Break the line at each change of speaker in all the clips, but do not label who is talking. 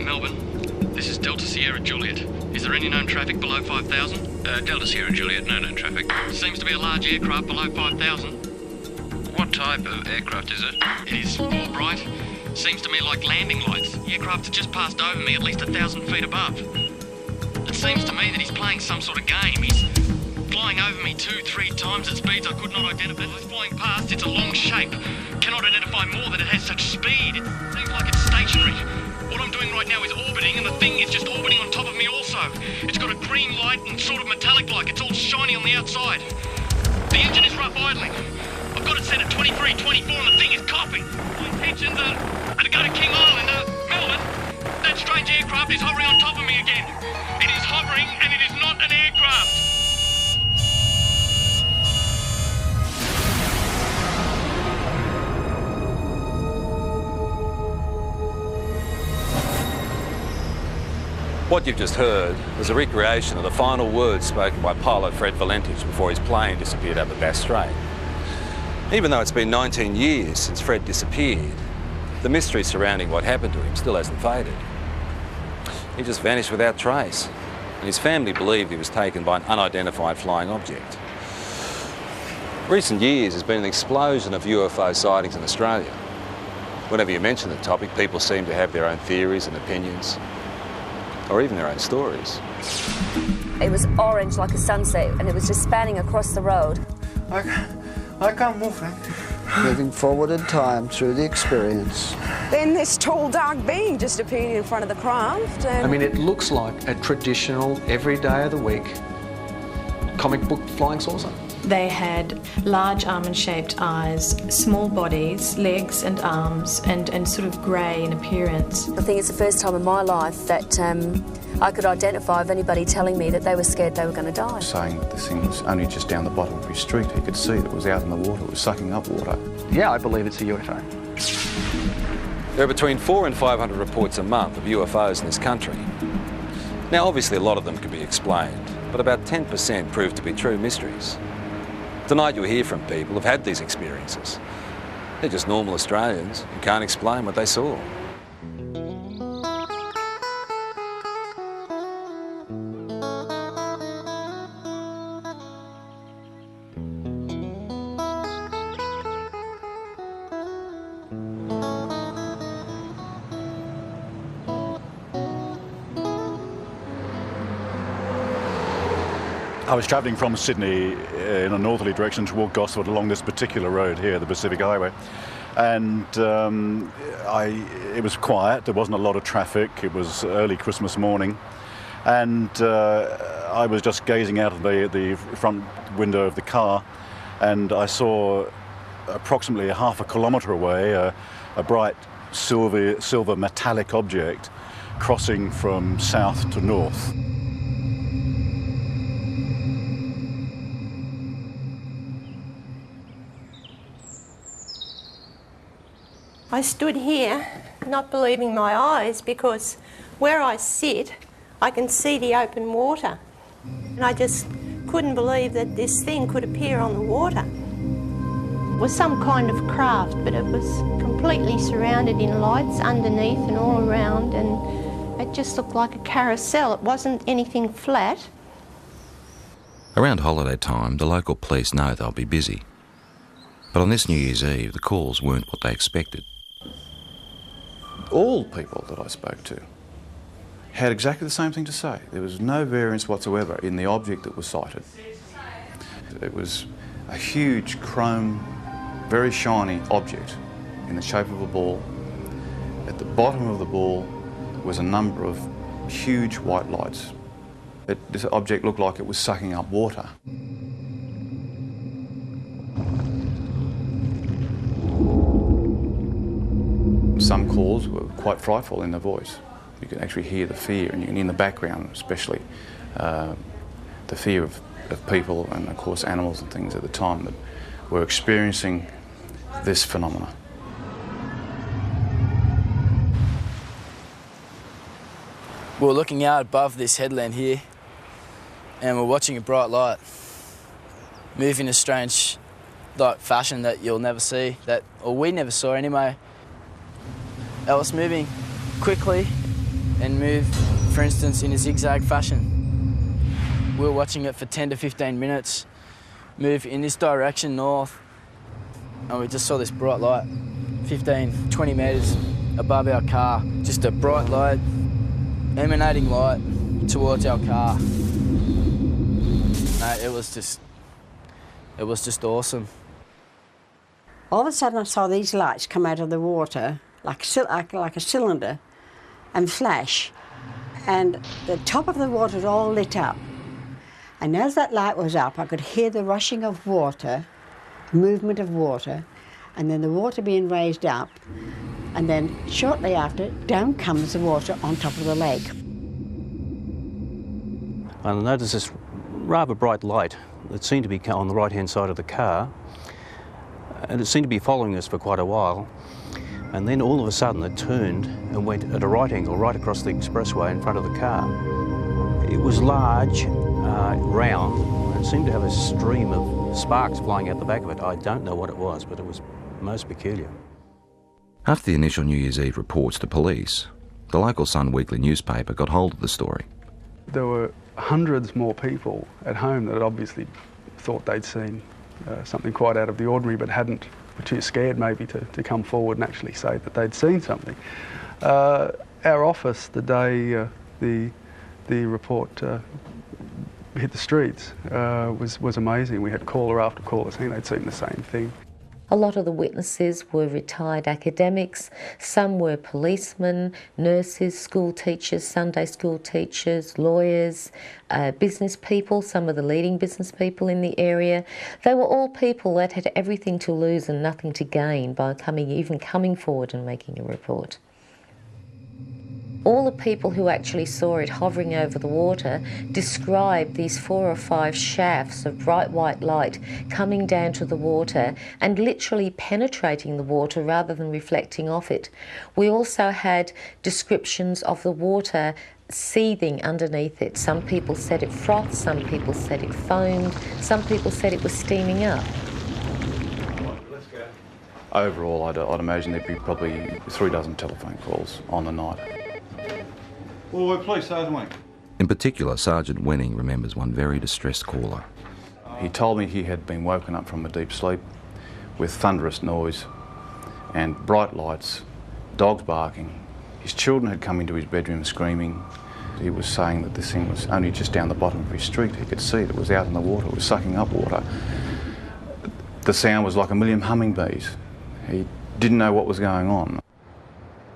Melbourne. This is Delta Sierra Juliet. Is there any known traffic below 5,000?
Delta Sierra Juliet, no known traffic.
Seems to be a large aircraft below 5,000.
What type of aircraft is it?
It is bright. Seems to me like landing lights. The aircraft has just passed over me at least 1,000 feet above. It seems to me that he's playing some sort of game. He's flying over me 2-3 times at speeds I could not identify. It's flying past, it's a long shape. Cannot identify more that it has such speed. It seems like it's stationary. What I'm doing right now is orbiting, and the thing is just orbiting on top of me also. It's got a green light and sort of metallic-like. It's all shiny on the outside. The engine is rough idling. I've got it set at 23, 24, and the thing is coughing. My intentions are to go to King Island, Melbourne. That strange aircraft is hovering on top of me again. It is hovering, and it is not an aircraft.
What you've just heard was a recreation of the final words spoken by pilot Fred Valentich before his plane disappeared over Bass Strait. Even though it's been 19 years since Fred disappeared, the mystery surrounding what happened to him still hasn't faded. He just vanished without trace, and his family believed he was taken by an unidentified flying object. Recent years has been an explosion of UFO sightings in Australia. Whenever you mention the topic, people seem to have their own theories and opinions, or even their own stories.
It was orange like a sunset, and it was just spanning across the road.
I can't move, Frank.
Moving forward in time through the experience.
Then this tall, dark being just appeared in front of the craft. And
I mean, it looks like a traditional, every day of the week, comic book flying saucer.
They had large almond-shaped eyes, small bodies, legs and arms, and sort of grey in appearance.
I think it's the first time in my life that I could identify of anybody telling me that they were scared they were going to die.
Saying that this thing was only just down the bottom of his street. He could see that it was out in the water, it was sucking up water.
Yeah, I believe it's a UFO.
There are between 400 and 500 reports a month of UFOs in this country. Now, obviously, a lot of them can be explained, but about 10% prove to be true mysteries. Tonight you'll hear from people who've had these experiences. They're just normal Australians who can't explain what they saw.
I was travelling from Sydney in a northerly direction toward Gosford along this particular road here, the Pacific Highway, and it was quiet. There wasn't a lot of traffic. It was early Christmas morning, and I was just gazing out of the front window of the car, and I saw approximately half a kilometre away a bright silver metallic object crossing from south to north.
I stood here not believing my eyes, because where I sit I can see the open water, and I just couldn't believe that this thing could appear on the water. It was some kind of craft, but it was completely surrounded in lights underneath and all around, and it just looked like a carousel. It wasn't anything flat.
Around holiday time, the local police know they'll be busy. But on this New Year's Eve, the calls weren't what they expected.
All people that I spoke to had exactly the same thing to say. There was no variance whatsoever in the object that was sighted. It was a huge chrome, very shiny object in the shape of a ball. At the bottom of the ball was a number of huge white lights. This object looked like it was sucking up water. Some calls were quite frightful in their voice. You can actually hear the fear, and you can, in the background especially, the fear of people and, of course, animals and things at the time that were experiencing this phenomena.
We're looking out above this headland here, and we're watching a bright light move in a strange fashion that you'll never see, or we never saw anyway. It was moving quickly, and move, for instance, in a zigzag fashion. We were watching it for 10 to 15 minutes, move in this direction north, and we just saw this bright light, 15, 20 metres above our car. Just a bright light, emanating light towards our car. No, it was just awesome.
All of a sudden I saw these lights come out of the water like a cylinder and flash, and the top of the water was all lit up. And as that light was up, I could hear the rushing of water, movement of water, and then the water being raised up, and then shortly after, down comes the water on top of the lake.
I noticed this rather bright light that seemed to be on the right-hand side of the car, and it seemed to be following us for quite a while. And then all of a sudden it turned and went at a right angle right across the expressway in front of the car. It was large, round, and seemed to have a stream of sparks flying out the back of it. I don't know what it was, but it was most peculiar.
After the initial New Year's Eve reports to police, the local Sun Weekly newspaper got hold of the story.
There were hundreds more people at home that had obviously thought they'd seen something quite out of the ordinary, but were too scared maybe to come forward and actually say that they'd seen something. Our office, the day the report hit the streets, was amazing. We had caller after caller saying they'd seen the same thing.
A lot of the witnesses were retired academics, some were policemen, nurses, school teachers, Sunday school teachers, lawyers, business people, some of the leading business people in the area. They were all people that had everything to lose and nothing to gain by even coming forward and making a report. All the people who actually saw it hovering over the water described these 4 or 5 shafts of bright white light coming down to the water and literally penetrating the water rather than reflecting off it. We also had descriptions of the water seething underneath it. Some people said it frothed, some people said it foamed, some people said it was steaming up.
Overall, I'd imagine there'd be probably 3 dozen telephone calls on the night.
Well, please, Sergeant Wenning.
In particular, Sergeant Wenning remembers one very distressed caller.
He told me he had been woken up from a deep sleep with thunderous noise and bright lights, dogs barking. His children had come into his bedroom screaming. He was saying that this thing was only just down the bottom of his street. He could see it was out in the water, it was sucking up water. The sound was like a million hummingbees. He didn't know what was going on.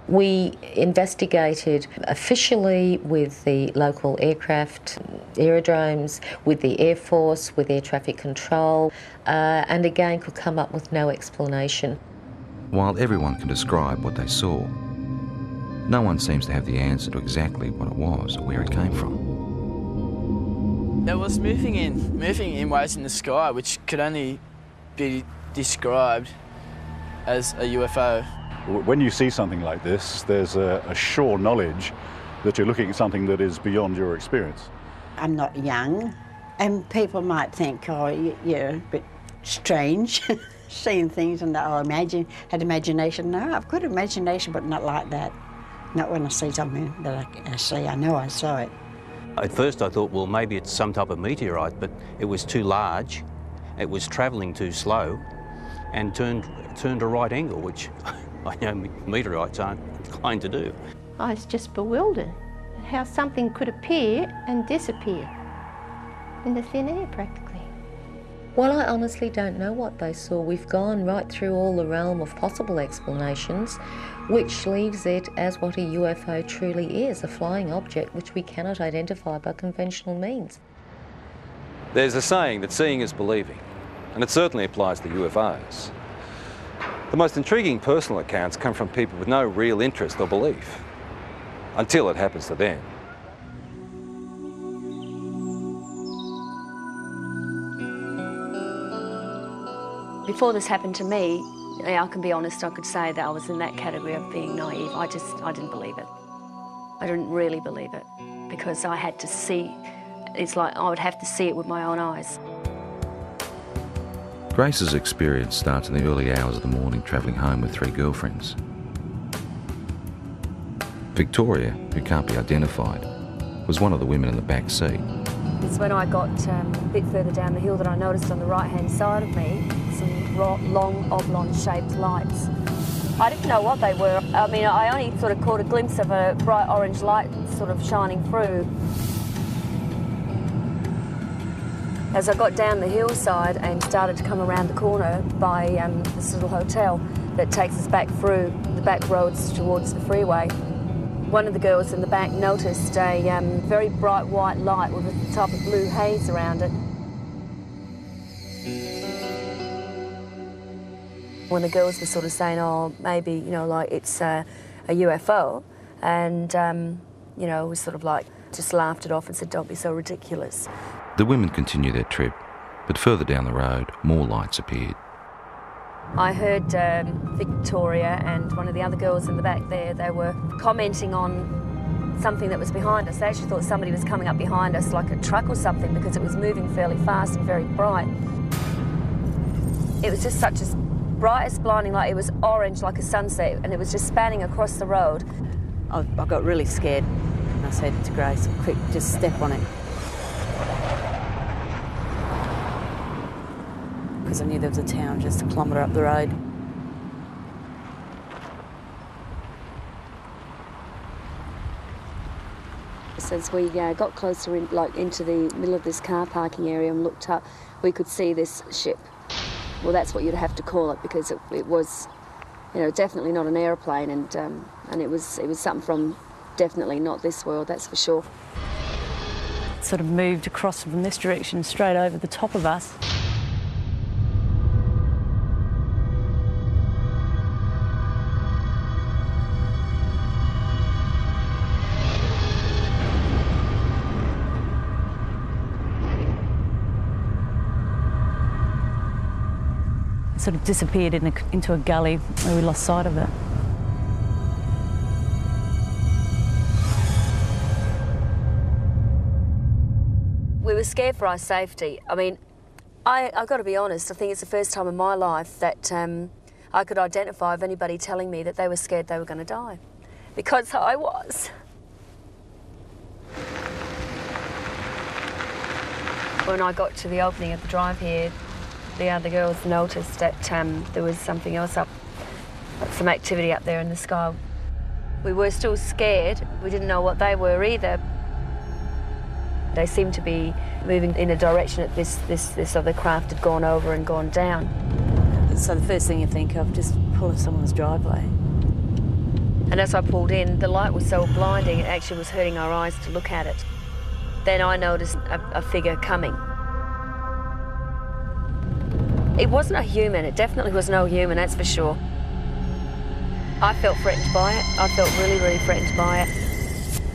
We investigated officially with the local aircraft, aerodromes, with the Air Force, with air traffic control, and again could come up with no explanation.
While everyone can describe what they saw, no one seems to have the answer to exactly what it was or where it came from.
It was moving in waves in the sky, which could only be described as a UFO.
When you see something like this, there's a sure knowledge that you're looking at something that is beyond your experience.
I'm not young, and people might think, oh, you're a bit strange, seeing things and had imagination. No, I've got imagination, but not like that. Not when I see something that I see, I know I saw it.
At first I thought, well, maybe it's some type of meteorite, but it was too large, it was travelling too slow, and turned a right angle, which I know meteorites aren't inclined to do.
I was just bewildered at how something could appear and disappear in the thin air practically.
Well, I honestly don't know what they saw. We've gone right through all the realm of possible explanations, which leaves it as what a UFO truly is, a flying object which we cannot identify by conventional means.
There's a saying that seeing is believing, and it certainly applies to UFOs. The most intriguing personal accounts come from people with no real interest or belief, until it happens to them.
Before this happened to me, I can be honest, I could say that I was in that category of being naive. I didn't believe it. I didn't really believe it, because I had to see, it's like I would have to see it with my own eyes.
Grace's experience starts in the early hours of the morning travelling home with 3 girlfriends. Victoria, who can't be identified, was one of the women in the back seat.
It's when I got a bit further down the hill that I noticed on the right-hand side of me some long oblong-shaped lights. I didn't know what they were. I mean, I only sort of caught a glimpse of a bright orange light sort of shining through. As I got down the hillside and started to come around the corner by this little hotel that takes us back through the back roads towards the freeway, one of the girls in the back noticed a very bright white light with a type of blue haze around it. When the girls were sort of saying, oh, maybe, you know, like it's a UFO, and, you know, we sort of like just laughed it off and said, don't be so ridiculous.
The women continued their trip, but further down the road, more lights appeared.
I heard Victoria and one of the other girls in the back there, they were commenting on something that was behind us. They actually thought somebody was coming up behind us, like a truck or something, because it was moving fairly fast and very bright. It was just such a bright as blinding light. It was orange like a sunset, and it was just spanning across the road.
I got really scared, and I said to Grace, quick, just step on it. Because I knew there was a town just a kilometre up the road.
As we got closer into the middle of this car parking area and looked up, we could see this ship. Well, that's what you'd have to call it, because it was, you know, definitely not an aeroplane, and it was something from definitely not this world, that's for sure.
It sort of moved across from this direction straight over the top of us. Sort of disappeared into a gully where we lost sight of it.
We were scared for our safety. I mean, I've got to be honest, I think it's the first time in my life that I could identify of anybody telling me that they were scared they were going to die. Because I was. When I got to the opening of the drive here, the other girls noticed that there was something else up, some activity up there in the sky. We were still scared. We didn't know what they were either. They seemed to be moving in a direction that this other craft had gone over and gone down.
So the first thing you think of, just pull someone's driveway.
And as I pulled in, the light was so blinding, it actually was hurting our eyes to look at it. Then I noticed a figure coming. It wasn't a human, it definitely was no human, that's for sure. I felt threatened by it. I felt really, really threatened by it.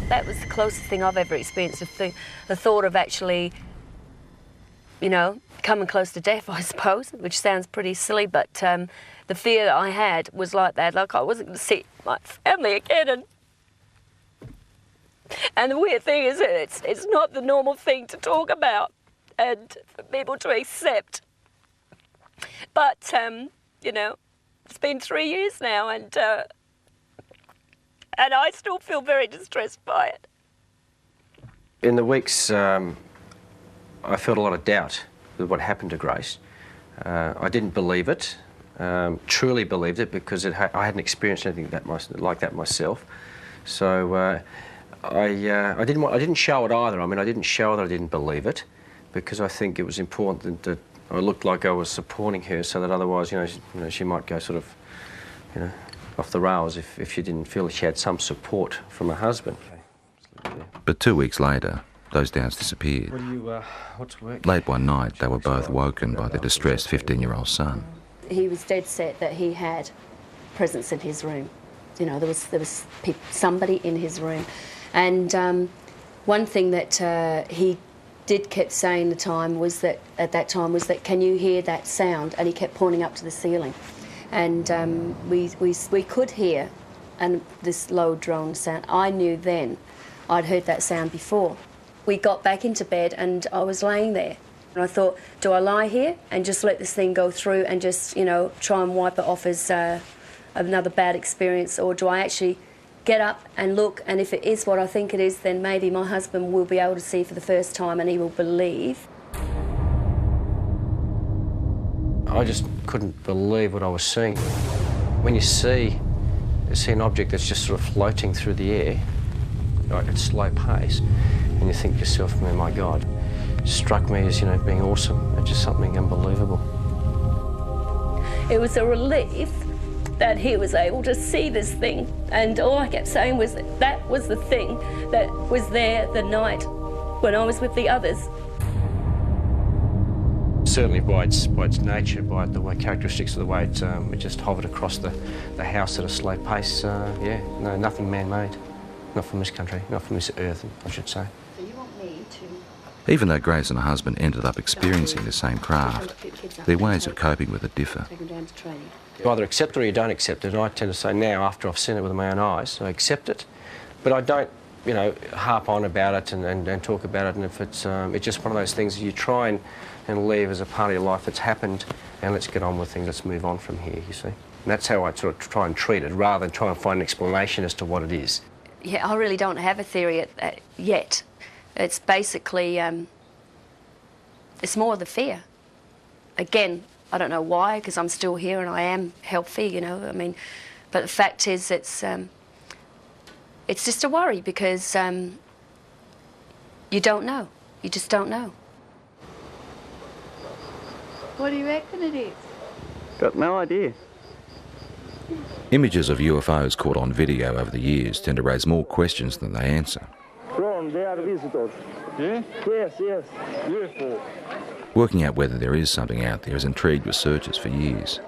That was the closest thing I've ever experienced, the thought of actually, you know, coming close to death, I suppose, which sounds pretty silly, but the fear that I had was like that, like I wasn't going to see my family again. And the weird thing is that it's not the normal thing to talk about and for people to accept. But, you know, it's been 3 years now, and I still feel very distressed by it.
In the weeks, I felt a lot of doubt with what happened to Grace. I didn't believe it, truly believed it, because I hadn't experienced anything like that myself. So I didn't show it either. I mean, I didn't show that I didn't believe it, because I think it was important that I looked like I was supporting her, so that otherwise, you know, she might go sort of, you know, off the rails if she didn't feel she had some support from her husband.
But 2 weeks later, those doubts disappeared.
What's work?
Late one night, they were both woken by their distressed 15-year-old son.
He was dead set that he had presence in his room. You know, there was somebody in his room. And one thing that he kept saying at that time was that, can you hear that sound? And he kept pointing up to the ceiling. And we could hear this low drone sound. I knew then I'd heard that sound before. We got back into bed and I was laying there. And I thought, do I lie here and just let this thing go through and just, you know, try and wipe it off as another bad experience, or do I actually get up and look, and if it is what I think it is, then maybe my husband will be able to see for the first time and he will believe.
I just couldn't believe what I was seeing. When you see an object that's just sort of floating through the air, right, at slow pace, and you think to yourself, oh my God, it struck me as, you know, being awesome. It's just something unbelievable.
It was a relief that he was able to see this thing, and all I kept saying was that was the thing that was there the night when I was with the others.
Certainly by its nature, by the way, characteristics of the way it just hovered across the house at a slow pace, yeah, no, nothing man-made. Not from this country, not from this earth, I should say.
So you want me to...
Even though Grace and her husband ended up experiencing the same craft, their ways of coping with it differ.
You either accept it or you don't accept it, and I tend to say now, after I've seen it with my own eyes, I accept it, but I don't, you know, harp on about it and talk about it, and if it's just one of those things you try and leave as a part of your life that's happened, and let's get on with things, let's move on from here, you see. And that's how I sort of try and treat it, rather than try and find an explanation as to what it is.
Yeah, I really don't have a theory yet. It's basically, it's more the fear. Again, I don't know why, because I'm still here and I am healthy, you know, I mean, but the fact is it's just a worry because you don't know. You just don't know.
What do you reckon it is?
Got no idea.
Images of UFOs caught on video over the years tend to raise more questions than they answer.
Ron, they are visitors. Yeah? Yes, UFO.
Working out whether there is something out there has intrigued researchers for years.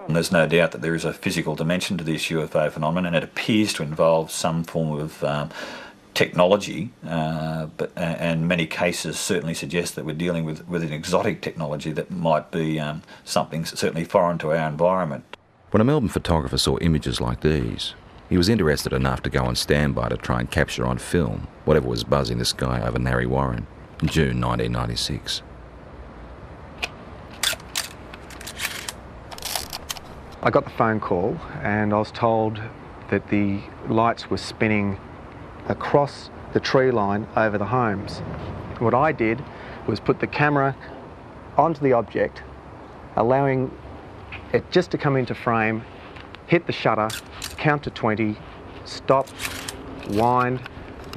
And there's no doubt that there is a physical dimension to this UFO phenomenon, and it appears to involve some form of technology, and many cases certainly suggest that we're dealing with an exotic technology that might be something certainly foreign to our environment.
When a Melbourne photographer saw images like these, he was interested enough to go on standby to try and capture on film whatever was buzzing the sky over Narre Warren in June 1996.
I got the phone call and I was told that the lights were spinning across the tree line over the homes. What I did was put the camera onto the object, allowing it just to come into frame, hit the shutter, count to 20, stop, wind,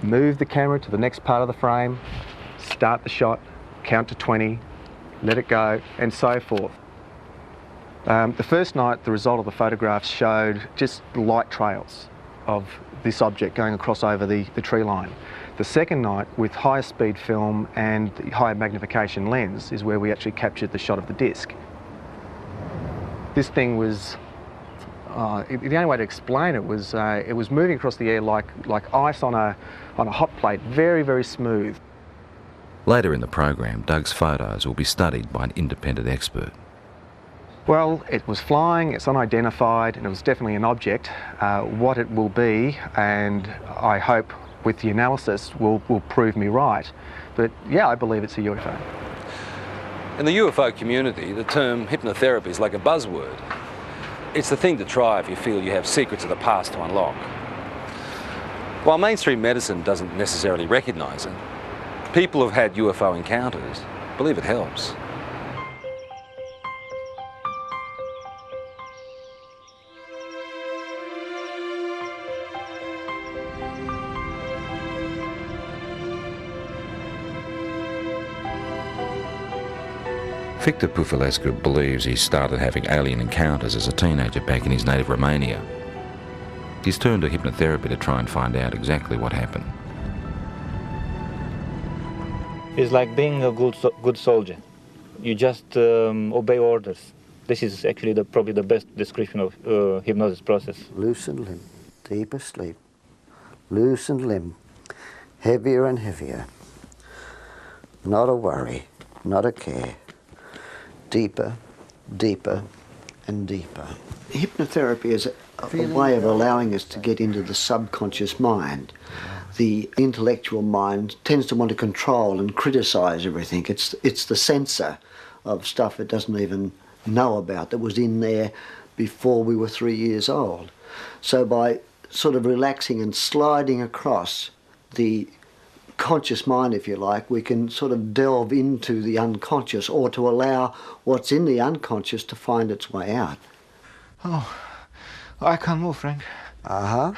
move the camera to the next part of the frame, start the shot, count to 20, let it go, and so forth. The first night, the result of the photographs showed just light trails of this object going across over the tree line. The second night, with higher speed film and the higher magnification lens, is where we actually captured the shot of the disc. This thing was, the only way to explain it was moving across the air like ice on a hot plate, very, very smooth.
Later in the program, Doug's photos will be studied by an independent expert.
Well, it was flying, it's unidentified, and it was definitely an object. What it will be, and I hope with the analysis will prove me right. But yeah, I believe it's a UFO.
In the UFO community, the term hypnotherapy is like a buzzword. It's the thing to try if you feel you have secrets of the past to unlock. While mainstream medicine doesn't necessarily recognise it, people who've had UFO encounters believe it helps.
Victor Pufulescu believes he started having alien encounters as a teenager back in his native Romania. He's turned to hypnotherapy to try and find out exactly what happened.
It's like being a good soldier. You just obey orders. This is actually probably the best description of hypnosis process.
Loose and limb, deeper sleep. Loose and limb, heavier and heavier. Not a worry, not a care. Deeper, deeper, and deeper. Hypnotherapy is a way of allowing us to get into the subconscious mind. The intellectual mind tends to want to control and criticise everything. It's the censor of stuff it doesn't even know about that was in there before we were 3 years old. So by sort of relaxing and sliding across the conscious mind, if you like. We can sort of delve into the unconscious, or to allow what's in the unconscious to find its way out.
Oh, I can't move, Frank.
Uh-huh.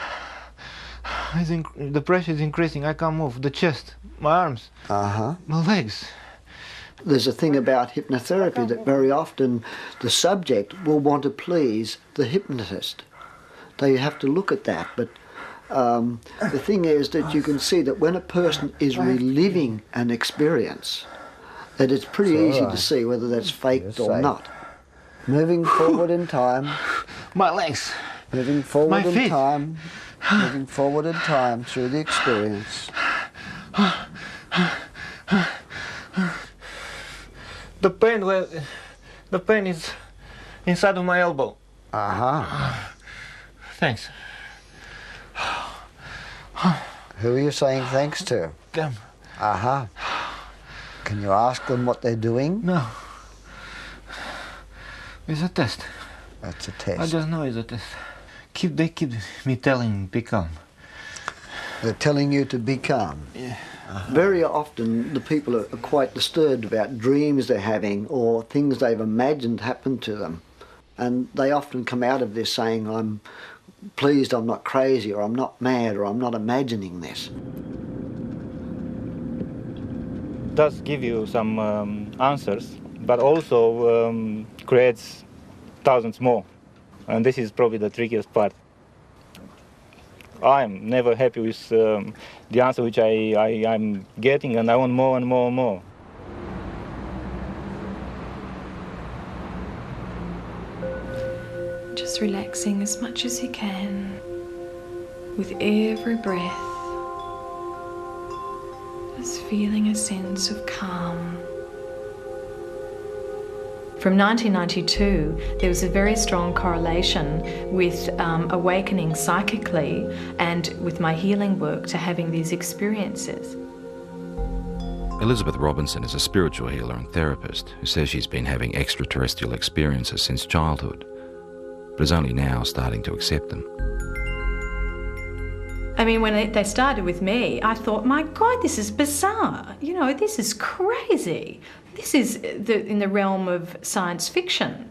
The pressure is increasing. I can't move. The chest, my arms,
uh-huh,
my legs.
There's a thing about hypnotherapy that very often the subject will want to please the hypnotist. They have to look at that, but the thing is that you can see that when a person is reliving an experience, that it's pretty easy to see whether that's faked or not. Moving forward in time.
My legs.
Moving forward
my
in
feet.
time. Moving forward in time through the experience.
The pain is inside of my elbow.
Uh-huh.
Thanks.
Who are you saying thanks to?
Them.
Uh-huh. Can you ask them what they're doing?
No. It's a test.
That's a test.
I just know it's a test. They keep me telling be calm.
They're telling you to be calm.
Yeah.
Uh-huh. Very often the people are quite disturbed about dreams they're having or things they've imagined happen to them. And they often come out of this saying, I'm pleased I'm not crazy, or I'm not mad, or I'm not imagining this.
It does give you some answers, but also creates thousands more. And this is probably the trickiest part. I'm never happy with the answer which I'm getting, and I want more and more and more.
Just relaxing as much as you can with every breath. Just feeling a sense of calm. From 1992, there was a very strong correlation with awakening psychically and with my healing work to having these experiences.
Elizabeth Robinson is a spiritual healer and therapist who says she's been having extraterrestrial experiences since childhood, but is only now starting to accept them.
I mean, when they started with me, I thought, my God, this is bizarre. You know, this is crazy. This is in the realm of science fiction.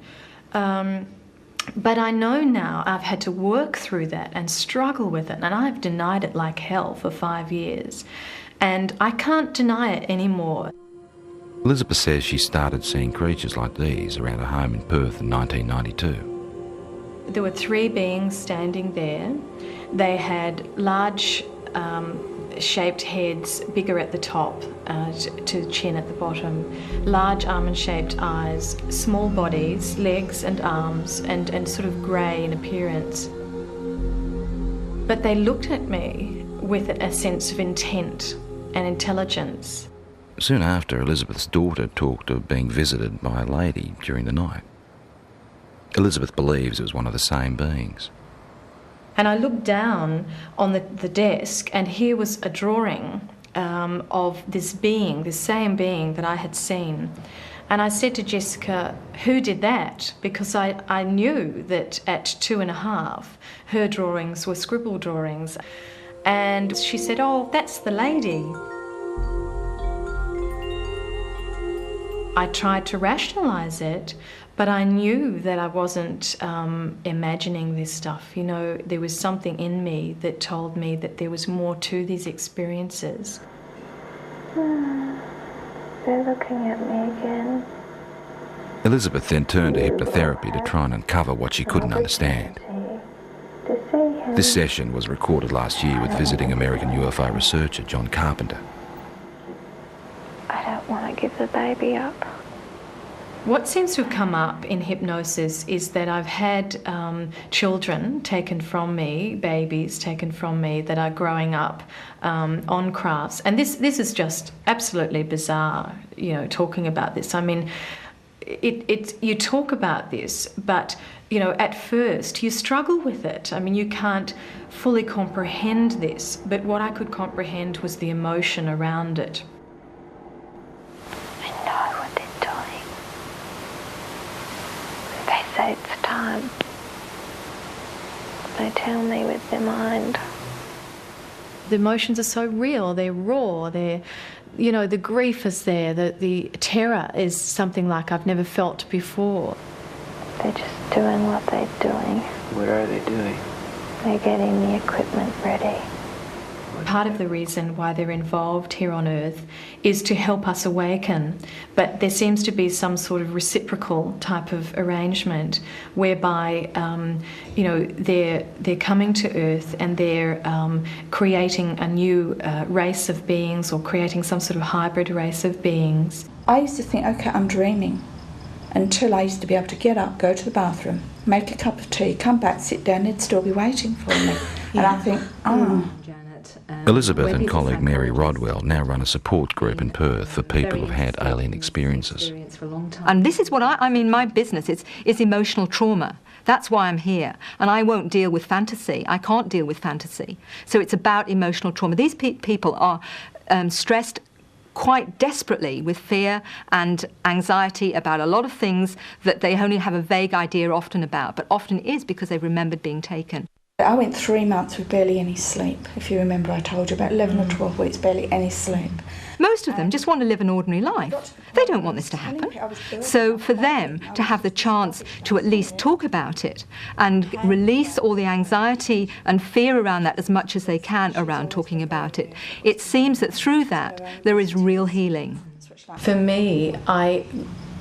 But I know now I've had to work through that and struggle with it, and I've denied it like hell for 5 years. And I can't deny it anymore.
Elizabeth says she started seeing creatures like these around her home in Perth in 1992.
There were 3 beings standing there. They had large shaped heads, bigger at the top to chin at the bottom, large almond-shaped eyes, small bodies, legs and arms, and sort of grey in appearance. But they looked at me with a sense of intent and intelligence.
Soon after, Elizabeth's daughter talked of being visited by a lady during the night. Elizabeth believes it was one of the same beings.
And I looked down on the desk, and here was a drawing of this being, this same being that I had seen. And I said to Jessica, who did that? Because I knew that at 2.5, her drawings were scribble drawings. And she said, oh, that's the lady. I tried to rationalise it, but I knew that I wasn't imagining this stuff. You know, there was something in me that told me that there was more to these experiences.
They're looking at me again.
Elizabeth then turned to hypnotherapy to try and uncover what she couldn't understand. This session was recorded last year with visiting American UFO researcher John Carpenter.
I don't want to give the baby up.
What seems to have come up in hypnosis is that I've had children taken from me, babies taken from me that are growing up on crafts. And this is just absolutely bizarre, you know, talking about this. I mean, you talk about this, but, you know, at first you struggle with it. I mean, you can't fully comprehend this, but what I could comprehend was the emotion around it.
I know what they're doing. They say it's time. They they tell me with their mind.
The emotions are so real, they're raw, they're, you know, the grief is there, the terror is something like I've never felt before.
They're just doing what they're doing.
What are they doing?
They're getting the equipment ready.
Part of the reason why they're involved here on Earth is to help us awaken, but there seems to be some sort of reciprocal type of arrangement whereby, you know, they're coming to Earth and they're creating a new race of beings, or creating some sort of hybrid race of beings.
I used to think, okay, I'm dreaming, until I used to be able to get up, go to the bathroom, make a cup of tea, come back, sit down, they'd still be waiting for me. And I think, oh.
Elizabeth and colleague Mary Rodwell now run a support group in Perth for people who've had alien experiences.
And this is what I mean, my business is emotional trauma. That's why I'm here. And I won't deal with fantasy. I can't deal with fantasy. So it's about emotional trauma. These people are stressed quite desperately with fear and anxiety about a lot of things that they only have a vague idea often about, but often is because they've remembered being taken.
I went 3 months with barely any sleep. If you remember, I told you about 11 or 12 weeks, barely any sleep.
Most of them just want to live an ordinary life. They don't want this to happen. So for them to have the chance to at least talk about it and release all the anxiety and fear around that as much as they can around talking about it, it seems that through that there is real healing.
For me, I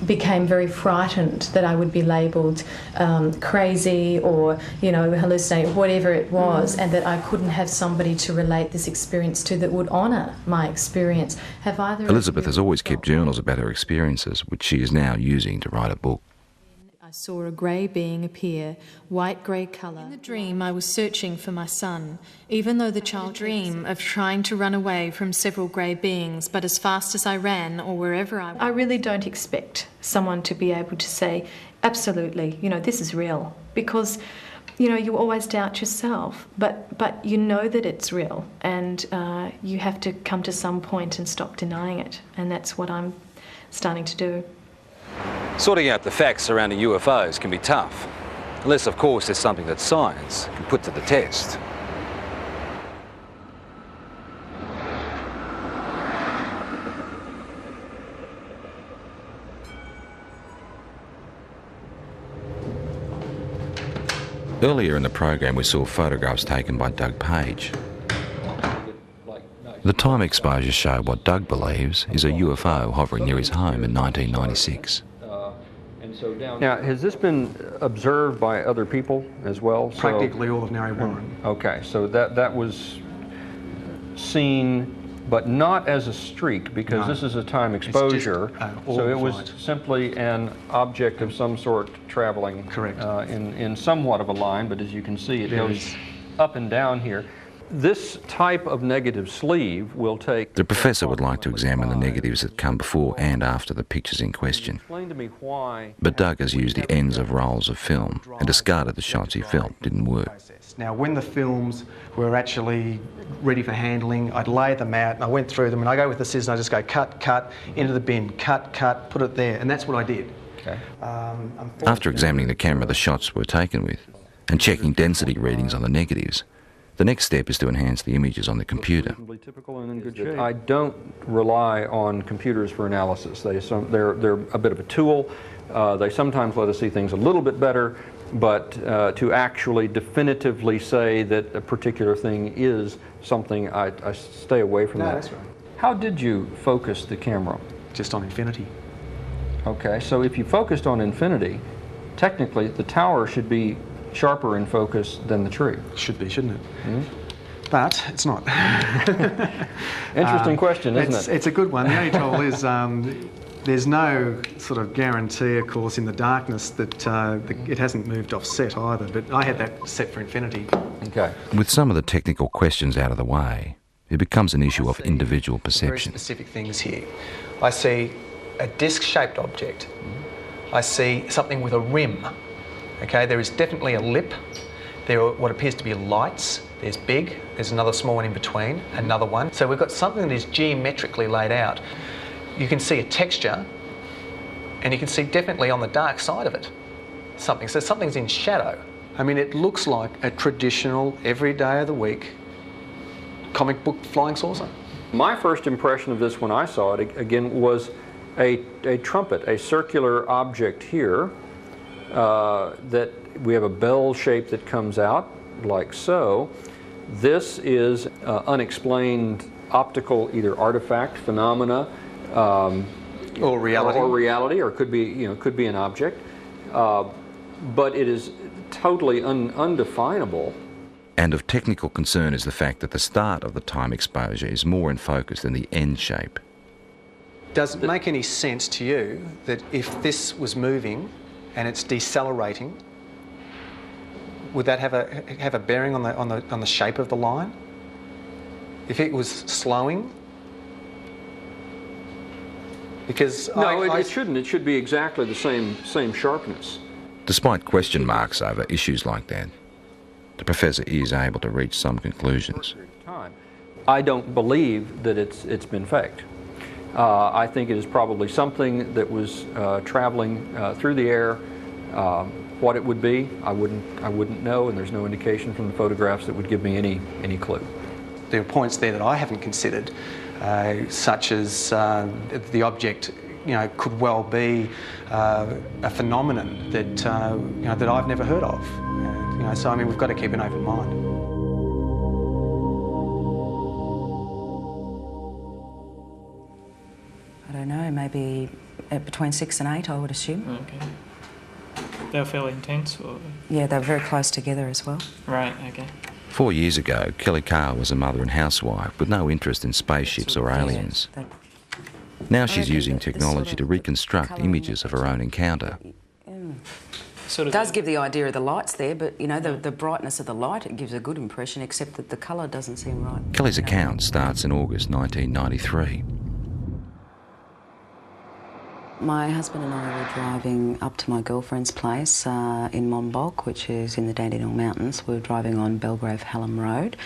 became very frightened that I would be labelled crazy or, you know, hallucinating, whatever it was, and that I couldn't have somebody to relate this experience to that would honour my experience. Have either
Elizabeth has always kept journals about her experiences, which she is now using to write a book.
I saw a grey being appear, white-grey colour. In the dream, I was searching for my son, even though the child dream of trying to run away from several grey beings, but as fast as I ran or wherever I really don't expect someone to be able to say, absolutely, you know, this is real, because, you know, you always doubt yourself, but you know that it's real, and you have to come to some point and stop denying it, and that's what I'm starting to do.
Sorting out the facts surrounding UFOs can be tough, unless of course there's something that science can put to the test.
Earlier in the program we saw photographs taken by Doug Page. The time exposures show what Doug believes is a UFO hovering near his home in 1996.
Now, has this been observed by other people as well?
Practically all of Narre Warren.
Okay, so that was seen, but not as a streak, because this is a time exposure. So it was simply an object of some sort traveling.
Correct.
In somewhat of a line, but as you can see, it goes up and down here. This type of negative sleeve will take...
The professor would like to examine the negatives that come before and after the pictures in question.
Explain to me why...
But Doug has used the ends of rolls of film and discarded the shots he felt didn't work.
Now, when the films were actually ready for handling, I'd lay them out and I went through them, and I go with the scissors and I just go cut, cut, into the bin, cut, cut, put it there, and that's what I did.
Okay.
After examining the camera the shots were taken with and checking density readings on the negatives, the next step is to enhance the images on the computer.
I don't rely on computers for analysis. They're a bit of a tool. They sometimes let us see things a little bit better, but to actually definitively say that a particular thing is something, I stay away from that.
That's right.
How did you focus the camera?
Just on infinity.
Okay, so if you focused on infinity, technically the tower should be sharper in focus than the tree.
Should be, shouldn't it?
Mm-hmm.
But it's not.
Interesting question, isn't it?
It's a good one. The only trouble is there's no sort of guarantee, of course, in the darkness that it hasn't moved off set either, but I had that set for infinity.
Okay.
With some of the technical questions out of the way, it becomes an issue of individual perception.
Very specific things here. I see a disc-shaped object. I see something with a rim. Okay, there is definitely a lip. There are what appears to be lights. There's big, there's another small one in between, another one. So we've got something that is geometrically laid out. You can see a texture, and you can see definitely on the dark side of it something. So something's in shadow. I mean, it looks like a traditional, every day of the week, comic book flying saucer.
My first impression of this when I saw it, again, was a trumpet, a circular object here that we have a bell shape that comes out like so. This is unexplained optical either artifact, phenomena,
or reality,
or could be, could be an object, but it is totally undefinable.
And of technical concern is the fact that the start of the time exposure is more in focus than the end shape.
Does it make any sense to you that if this was moving and it's decelerating, would that have a bearing on the shape of the line? If it was slowing? Because
no, it shouldn't. It should be exactly the same sharpness.
Despite question marks over issues like that, the professor is able to reach some conclusions.
I don't believe that it's been faked. I think it is probably something that was traveling through the air. What it would be, I wouldn't know, and there's no indication from the photographs that would give me any clue.
There are points there that I haven't considered, such as the object, could well be a phenomenon that that I've never heard of. So I mean, we've got to keep an open mind.
I don't know, maybe between 6 and 8, I would assume.
Okay. They were fairly intense, or?
Yeah, they were very close together as well.
Right, okay.
4 years ago, Kelly Carr was a mother and housewife with no interest in spaceships or aliens. Now she's using technology to reconstruct images of her own encounter.
It does give the idea of the lights there, but the brightness of the light, it gives a good impression, except that the colour doesn't seem right.
Kelly's account starts in August 1993.
My husband and I were driving up to my girlfriend's place in Monbulk, which is in the Dandenong Mountains. We were driving on Belgrave-Hallam Road,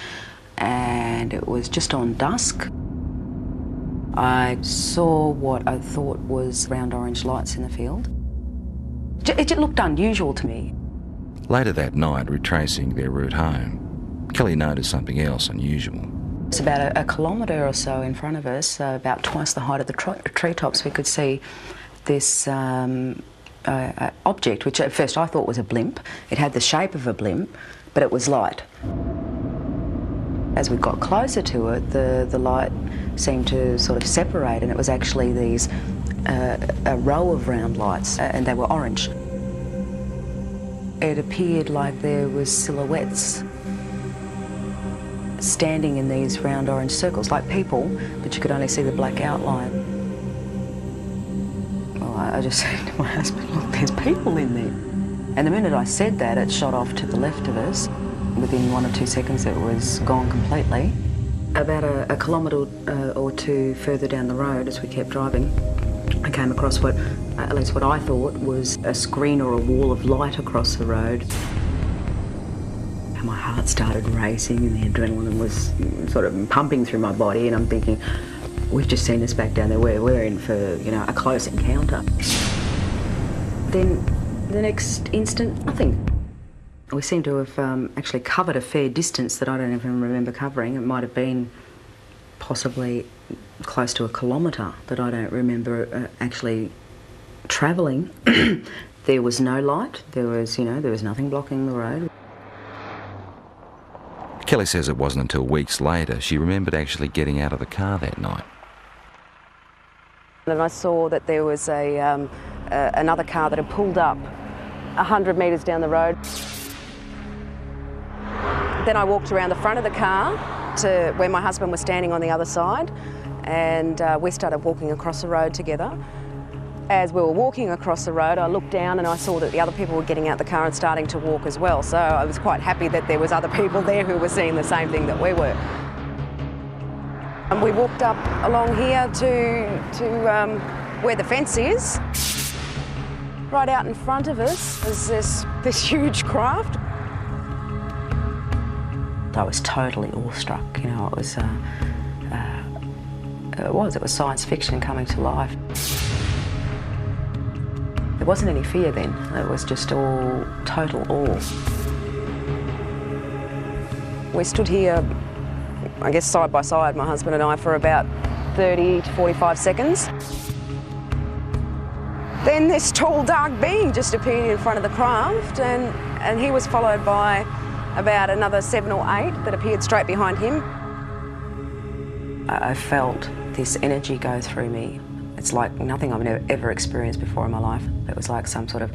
and it was just on dusk. I saw what I thought was round orange lights in the field. It looked unusual to me.
Later that night, retracing their route home, Kelly noticed something else unusual.
It's about a kilometre or so in front of us, about twice the height of the treetops. We could see this object, which at first I thought was a blimp. It had the shape of a blimp, but it was light. As we got closer to it, the light seemed to sort of separate, and it was actually these a row of round lights, and they were orange. It appeared like there was silhouettes standing in these round orange circles, like people, but you could only see the black outline. Well, I just said to my husband, look, there's people in there. And the minute I said that, it shot off to the left of us. Within 1 or 2 seconds, it was gone completely. About a kilometre or two further down the road, as we kept driving, I came across at least what I thought was a screen or a wall of light across the road. And my heart started racing and the adrenaline was sort of pumping through my body, and I'm thinking, we've just seen this back down there, we're in for, a close encounter. Then the next instant, nothing. We seem to have actually covered a fair distance that I don't even remember covering. It might have been possibly close to a kilometre that I don't remember actually travelling. There was no light. There was nothing blocking the road.
Kelly says it wasn't until weeks later she remembered actually getting out of the car that night.
And I saw that there was another car that had pulled up 100 metres down the road. Then I walked around the front of the car to where my husband was standing on the other side, and we started walking across the road together. As we were walking across the road, I looked down and I saw that the other people were getting out the car and starting to walk as well. So I was quite happy that there was other people there who were seeing the same thing that we were. And we walked up along here to where the fence is. Right out in front of us is this huge craft. I was totally awestruck. It was science fiction coming to life. There wasn't any fear then. It was just all total awe.
We stood here, I guess side by side, my husband and I, for about 30 to 45 seconds. Then this tall, dark being just appeared in front of the craft, and he was followed by about another 7 or 8 that appeared straight behind him. I felt this energy go through me. It's like nothing I've ever experienced before in my life. It was like some sort of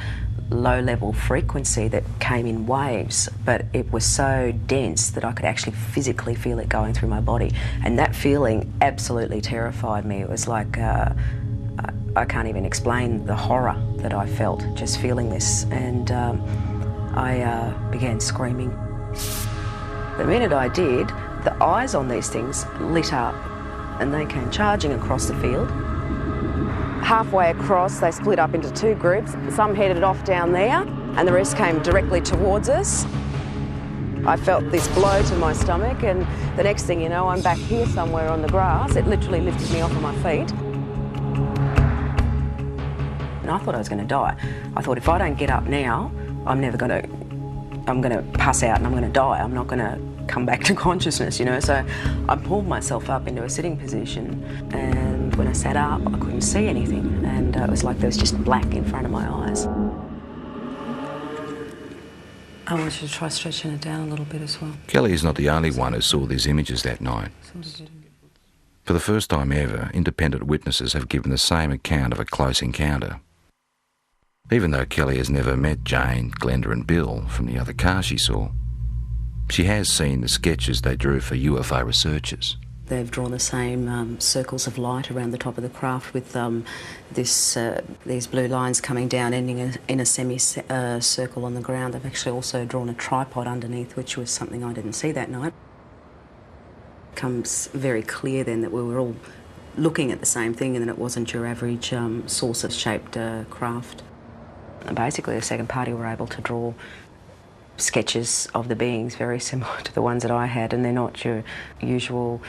low-level frequency that came in waves, but it was so dense that I could actually physically feel it going through my body. And that feeling absolutely terrified me. It was like, I can't even explain the horror that I felt just feeling this. And I began screaming. The minute I did, the eyes on these things lit up and they came charging across the field. Halfway across, they split up into 2 groups. Some headed off down there and the rest came directly towards us. I felt this blow to my stomach, and the next thing you know, I'm back here somewhere on the grass. It literally lifted me off of my feet. And I thought I was going to die. I thought if I don't get up now, I'm going to pass out and I'm going to die. I'm not going to come back to consciousness, you know. So I pulled myself up into a sitting position, and when I sat up, I couldn't see anything, and it was like there was just black in front of my eyes. I want you to try stretching it down a little bit as well.
Kelly is not the only one who saw these images that night. For the first time ever, independent witnesses have given the same account of a close encounter. Even though Kelly has never met Jane, Glenda and Bill from the other car she saw, she has seen the sketches they drew for UFO researchers.
They've drawn the same circles of light around the top of the craft with these blue lines coming down, ending in a semicircle on the ground. They've actually also drawn a tripod underneath, which was something I didn't see that night. It becomes very clear then that we were all looking at the same thing and that it wasn't your average saucer-shaped craft. And basically, the second party were able to draw sketches of the beings very similar to the ones that I had, and they're not your usual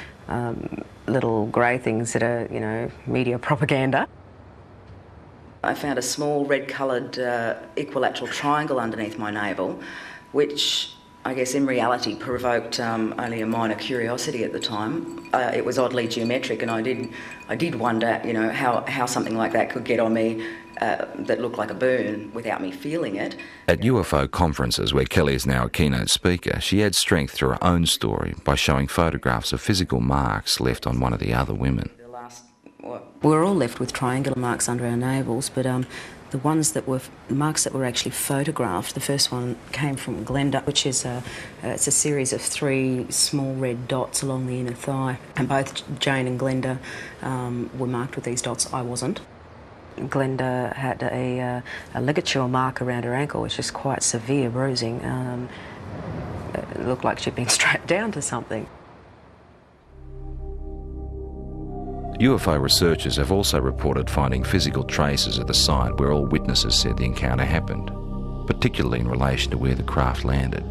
little grey things that are, you know, media propaganda. I found a small red-coloured equilateral triangle underneath my navel, which I guess in reality provoked only a minor curiosity at the time. It was oddly geometric, and I did wonder, you know, how something like that could get on me that looked like a burn without me feeling it.
At UFO conferences, where Kelly is now a keynote speaker, she adds strength to her own story by showing photographs of physical marks left on one of the other women.
We were all left with triangular marks under our navels, but the ones that were marks that were actually photographed, the first one came from Glenda, which is it's a series of 3 small red dots along the inner thigh, and both Jane and Glenda were marked with these dots. I wasn't. Glenda had a ligature mark around her ankle, which is quite severe bruising. It looked like she'd been strapped down to something.
UFO researchers have also reported finding physical traces at the site where all witnesses said the encounter happened, particularly in relation to where the craft landed.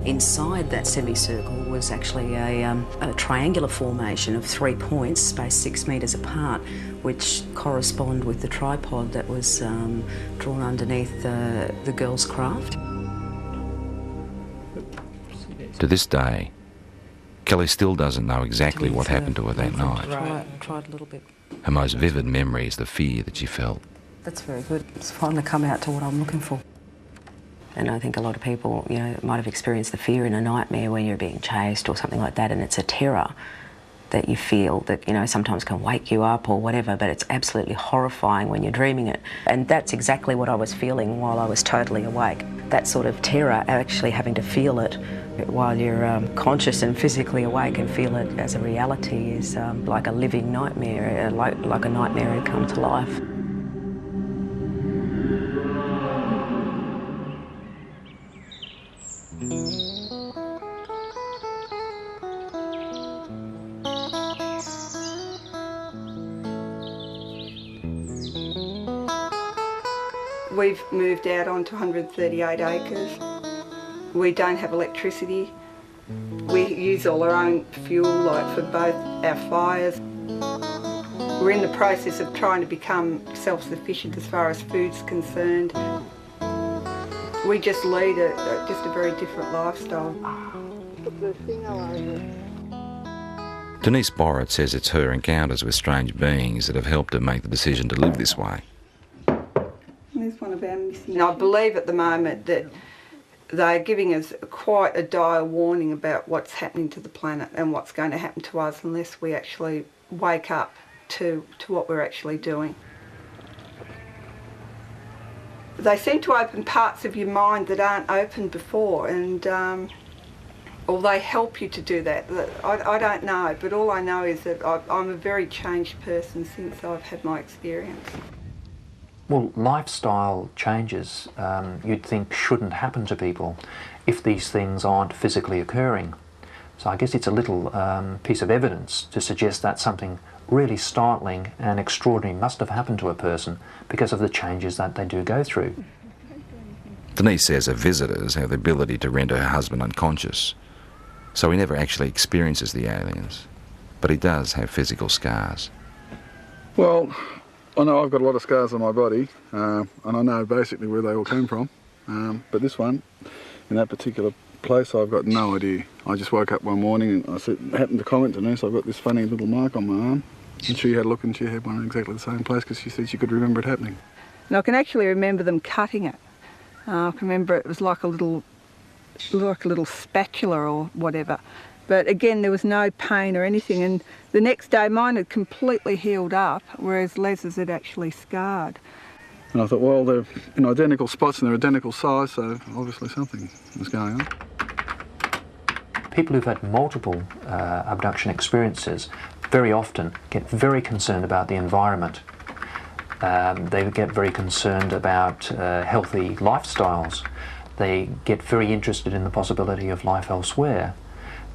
Inside that semicircle was actually a triangular formation of 3 points spaced 6 metres apart, which correspond with the tripod that was drawn underneath the girl's craft.
To this day, Kelly still doesn't know exactly what happened to her that night.
Tried a little bit.
Her most vivid memory is the fear that she felt.
That's very good. It's finally come out to what I'm looking for. And I think a lot of people, you know, might have experienced the fear in a nightmare when you're being chased or something like that, and it's a terror that you feel that, you know, sometimes can wake you up or whatever, but it's absolutely horrifying when you're dreaming it. And that's exactly what I was feeling while I was totally awake. That sort of terror, actually having to feel it while you're conscious and physically awake and feel it as a reality, is like a living nightmare, like a nightmare had come to life.
We've moved out onto 138 acres. We don't have electricity. We use all our own fuel, like for both our fires. We're in the process of trying to become self-sufficient as far as food's concerned. We just lead just a very different lifestyle.
Denise Borrett says it's her encounters with strange beings that have helped her make the decision to live this way.
There's one of our missing. I believe at the moment that they're giving us quite a dire warning about what's happening to the planet and what's going to happen to us unless we actually wake up to what we're actually doing. They seem to open parts of your mind that aren't open before, and or they help you to do that. I don't know, but all I know is that I'm a very changed person since I've had my experience.
Well, lifestyle changes you'd think shouldn't happen to people if these things aren't physically occurring. So I guess it's a little piece of evidence to suggest that something really startling and extraordinary must have happened to a person because of the changes that they do go through.
Denise says her visitors have the ability to render her husband unconscious, so he never actually experiences the aliens, but he does have physical scars.
Well, I know I've got a lot of scars on my body, and I know basically where they all came from, but this one, in that particular place, I've got no idea. I just woke up one morning and I happened to comment to Denise, I've got this funny little mark on my arm, and she had a look and she had one in exactly the same place because she said she could remember it happening.
And I can actually remember them cutting it. I can remember it was like a little spatula or whatever. But again, there was no pain or anything, and the next day mine had completely healed up, whereas Les's had actually scarred.
And I thought, well, they're in identical spots and they're identical size, so obviously something was going on.
People who've had multiple abduction experiences very often get very concerned about the environment. They get very concerned about healthy lifestyles. They get very interested in the possibility of life elsewhere.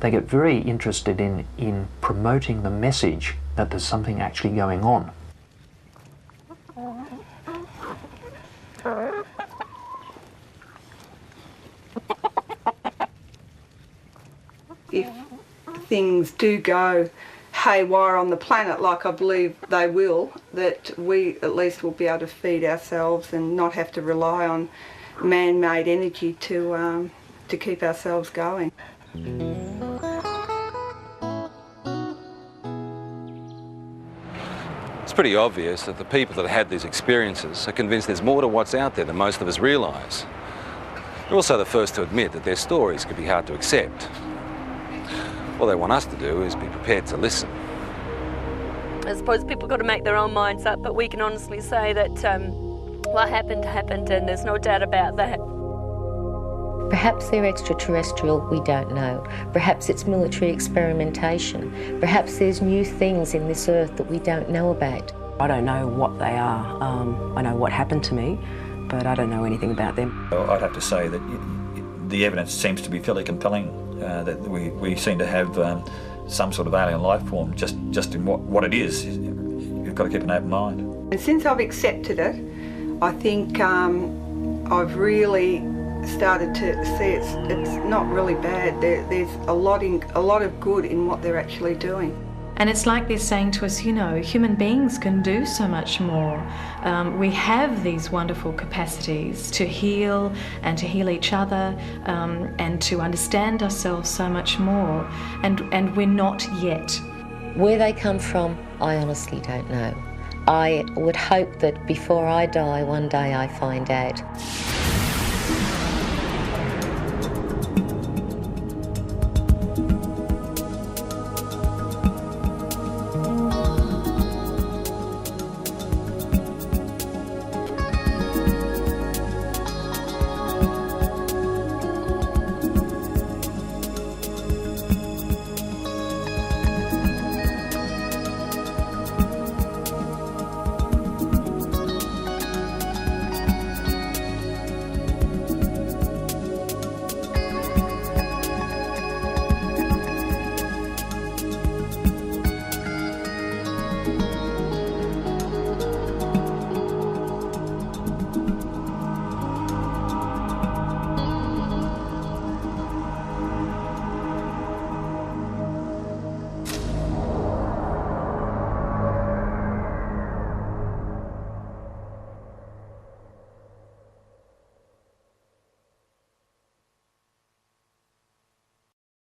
They get very interested in promoting the message that there's something actually going on.
If things do go haywire on the planet, like I believe they will, that we at least will be able to feed ourselves and not have to rely on man-made energy to keep ourselves going.
It's pretty obvious that the people that had these experiences are convinced there's more to what's out there than most of us realise. They're also the first to admit that their stories could be hard to accept. All they want us to do is be prepared to listen.
I suppose people got to make their own minds up, but we can honestly say that what happened, happened, and there's no doubt about that.
Perhaps they're extraterrestrial, we don't know. Perhaps it's military experimentation. Perhaps there's new things in this earth that we don't know about.
I don't know what they are. I know what happened to me, but I don't know anything about them.
I'd have to say that the evidence seems to be fairly compelling, that we seem to have some sort of alien life form just in what it is. You've got to keep an open mind.
And since I've accepted it, I think I've really started to see it's not really bad. There's a lot of good in what they're actually doing.
And it's like they're saying to us, you know, human beings can do so much more. We have these wonderful capacities to heal and to heal each other and to understand ourselves so much more. And we're not yet.
Where they come from, I honestly don't know. I would hope that before I die, one day I find out.